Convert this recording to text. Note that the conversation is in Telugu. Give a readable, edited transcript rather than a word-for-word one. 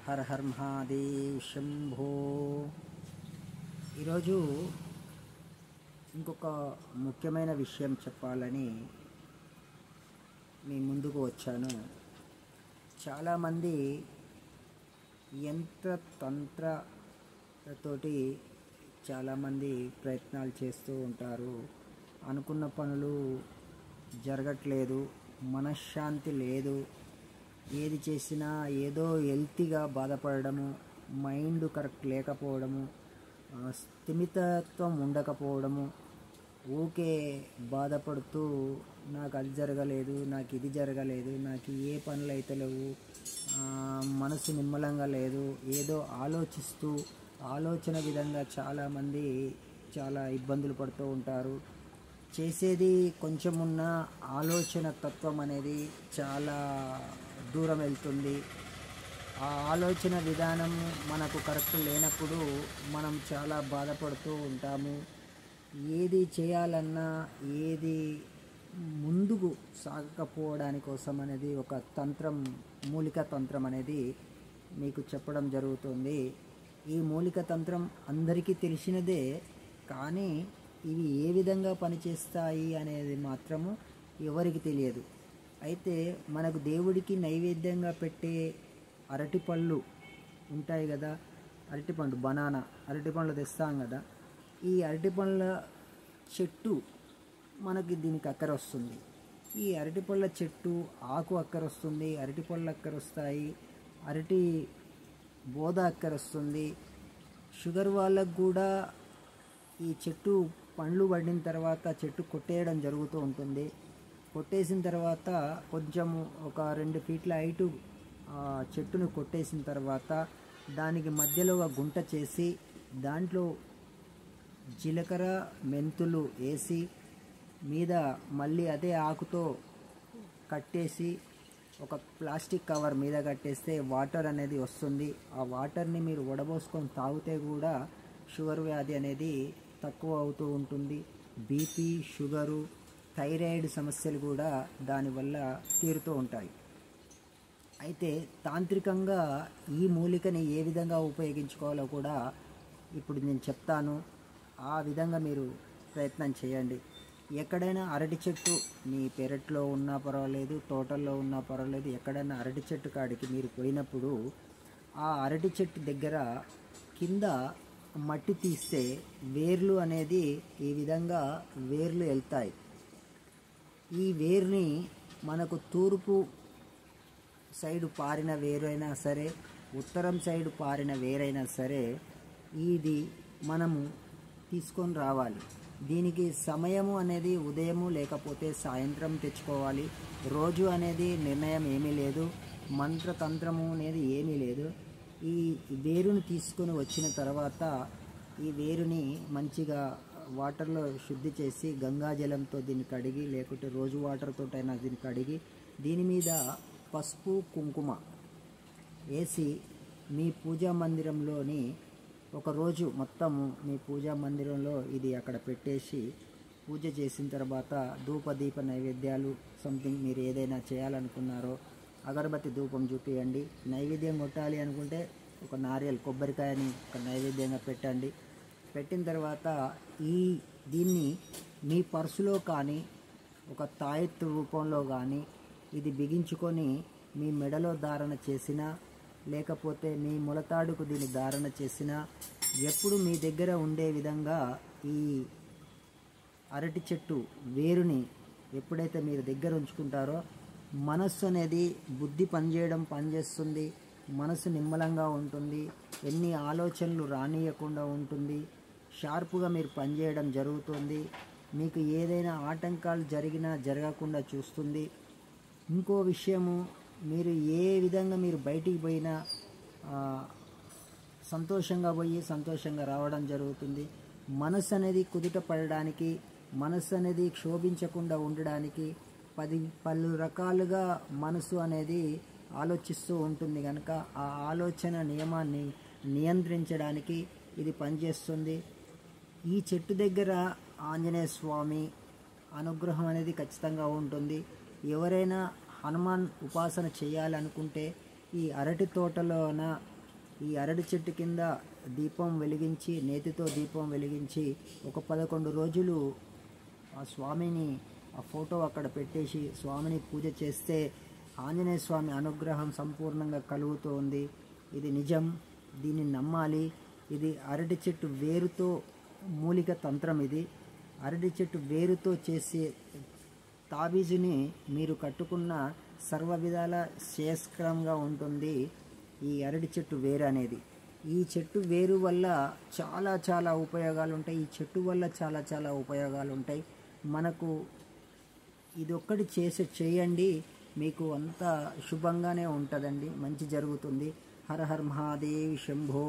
హర హర్ మహాదేవ్ శంభో. ఈరోజు ఇంకొక ముఖ్యమైన విషయం చెప్పాలని మీ ముందుకు వచ్చాను. చాలామంది యంత్ర తంత్రతోటి చాలామంది ప్రయత్నాలు చేస్తూ ఉంటారు. అనుకున్న పనులు జరగట్లేదు, మనశ్శాంతి లేదు, ఏది చేసినా ఏదో హెల్తీగా బాధపడము, మైండ్ కరెక్ట్ లేకపోవడము, స్థిమితత్వం ఉండకపోవడము, ఊకే బాధపడుతూ నాకు అది జరగలేదు, నాకు ఇది జరగలేదు, నాకు ఏ పనులు అయితే లేవు, మనసు నిమ్మలంగా లేదు, ఏదో ఆలోచిస్తూ ఆలోచన విధంగా చాలామంది చాలా ఇబ్బందులు పడుతూ ఉంటారు. చేసేది కొంచెం ఉన్న ఆలోచన తత్వం అనేది చాలా దూరం వెళ్తుంది. ఆ ఆలోచన విధానం మనకు కరెక్ట్ లేనప్పుడు మనం చాలా బాధపడుతూ ఉంటాము. ఏది చేయాలన్నా ఏది ముందుకు సాగకపోవడాని కోసం అనేది ఒక తంత్రం, మూలిక తంత్రం అనేది మీకు చెప్పడం జరుగుతుంది. ఈ మూలిక తంత్రం అందరికీ తెలిసినదే, కానీ ఇవి ఏ విధంగా పనిచేస్తాయి అనేది మాత్రము ఎవరికి తెలియదు. అయితే మనకు దేవుడికి నైవేద్యంగా పెట్టే అరటిపళ్ళు ఉంటాయి కదా, అరటిపండు బనానా అరటిపండ్లు తెస్తాం కదా, ఈ అరటిపళ్ళ చెట్టు మనకి దీనికి అక్కర వస్తుంది. ఈ అరటిపళ్ళ చెట్టు ఆకు అక్కర వస్తుంది, అరటిపళ్ళు అక్కర వస్తాయి, అరటి బోద అక్కర వస్తుంది. షుగర్ వాళ్ళకు కూడా ఈ చెట్టు పండ్లు పడిన తర్వాత చెట్టు కొట్టేయడం జరుగుతూ ఉంటుంది. కొట్టేసిన తర్వాత కొంచెం ఒక 2 ఫీట్ల హైటు చెట్టును కొట్టేసిన తర్వాత దానికి మధ్యలో ఒక గుంట చేసి దాంట్లో జీలకర్ర మెంతులు వేసి మీద మళ్ళీ అదే ఆకుతో కట్టేసి ఒక ప్లాస్టిక్ కవర్ మీద కట్టేస్తే వాటర్ అనేది వస్తుంది. ఆ వాటర్ని మీరు వడబోసుకొని తాగితే కూడా షుగర్ వ్యాధి అనేది తక్కువ అవుతూ ఉంటుంది. బీపీ, షుగరు, థైరాయిడ్ సమస్యలు కూడా దానివల్ల తీరుతూ ఉంటాయి. అయితే తాంత్రికంగా ఈ మూలికని ఏ విధంగా ఉపయోగించుకోవాలో కూడా ఇప్పుడు నేను చెప్తాను. ఆ విధంగా మీరు ప్రయత్నం చేయండి. ఎక్కడైనా అరటి చెట్టు మీ పెరట్లో ఉన్నా పర్వాలేదు, తోటల్లో ఉన్నా పర్వాలేదు, ఎక్కడైనా అరటి చెట్టు కాడికి మీరు పోయినప్పుడు ఆ అరటి చెట్టు దగ్గర కింద మట్టి తీస్తే వేర్లు అనేది ఈ విధంగా వేర్లు వెళ్తాయి. ఈ వేరుని మనకు తూర్పు సైడు పారిన వేరైనా సరే, ఉత్తరం సైడు పారిన వేరైనా సరే, ఇది మనము తీసుకొని రావాలి. దీనికి సమయము అనేది ఉదయము లేకపోతే సాయంత్రం తెచ్చుకోవాలి. రోజు అనేది నిర్ణయం ఏమీ లేదు, మంత్రతంత్రము అనేది ఏమీ లేదు. ఈ వేరుని తీసుకొని వచ్చిన తర్వాత ఈ వేరుని మంచిగా వాటర్లో శుద్ధి చేసి గంగాజలంతో దీన్ని కడిగి, లేకుంటే రోజు వాటర్తో అయినా దీన్ని కడిగి, దీని మీద పసుపు కుంకుమ వేసి మీ పూజా మందిరంలోని ఒకరోజు మొత్తము మీ పూజా మందిరంలో ఇది అక్కడ పెట్టేసి పూజ చేసిన తర్వాత ధూపదీప నైవేద్యాలు సంథింగ్ మీరు ఏదైనా చేయాలనుకున్నారో అగరబత్తి ధూపం చూపియండి. నైవేద్యం కొట్టాలి అనుకుంటే ఒక నారియల్ కొబ్బరికాయని ఒక నైవేద్యంగా పెట్టండి. పెట్టిన తర్వాత దీన్ని మీ పర్సులో కానీ ఒక తాయెత్తు రూపంలో కానీ ఇది బిగించుకొని మీ మెడలో ధారణ చేసినా, లేకపోతే మీ మొలతాడుకు దీన్ని ధారణ చేసినా, ఎప్పుడు మీ దగ్గర ఉండే విధంగా ఈ అరటి చెట్టు వేరుని ఎప్పుడైతే మీరు దగ్గర ఉంచుకుంటారో మనస్సు అనేది బుద్ధి పనిచేస్తుంది, మనసు నిమ్మలంగా ఉంటుంది, ఎన్ని ఆలోచనలు రానియకుండా ఉంటుంది, షార్పుగా మీరు పనిచేయడం జరుగుతుంది. మీకు ఏదైనా ఆటంకాలు జరిగినా జరగకుండా చూస్తుంది. ఇంకో విషయము, మీరు ఏ విధంగా మీరు బయటికి పోయినా సంతోషంగా పోయి సంతోషంగా రావడం జరుగుతుంది. మనసు అనేది కుదుట పడడానికి, మనసు అనేది క్షోభించకుండా ఉండడానికి పలు రకాలుగా మనసు అనేది ఆలోచిస్తూ ఉంటుంది కనుక ఆ ఆలోచన నియమాన్ని నియంత్రించడానికి ఇది పనిచేస్తుంది. ఈ చెట్టు దగ్గర ఆంజనేయ స్వామి అనుగ్రహం అనేది ఖచ్చితంగా ఉంటుంది. ఎవరైనా హనుమాన్ ఉపాసన చేయాలనుకుంటే ఈ అరటి తోటలోన ఈ అరటి చెట్టు కింద దీపం వెలిగించి, నేతితో దీపం వెలిగించి ఒక 11 రోజులు ఆ స్వామిని ఆ ఫోటో అక్కడ పెట్టేసి స్వామిని పూజ చేస్తే ఆంజనేయ స్వామి అనుగ్రహం సంపూర్ణంగా కలుగుతోంది. ఇది నిజం, దీన్ని నమ్మాలి. ఇది అరటి చెట్టు వేరుతో మూలిక తంత్రం. ఇది అరటి చెట్టు వేరుతో చేసే తాబీజుని మీరు కట్టుకున్న సర్వ విధాల శ్రేయస్కరంగా ఉంటుంది ఈ అరటి చెట్టు వేరు అనేది. ఈ చెట్టు వేరు వల్ల చాలా చాలా ఉపయోగాలు ఉంటాయి. ఈ చెట్టు వల్ల చాలా చాలా ఉపయోగాలు ఉంటాయి. మనకు ఇది ఒక్కటి చేయండి, మీకు అంతా శుభంగానే ఉంటుందండి, మంచి జరుగుతుంది. హర హర్ మహాదేవ్ శంభో.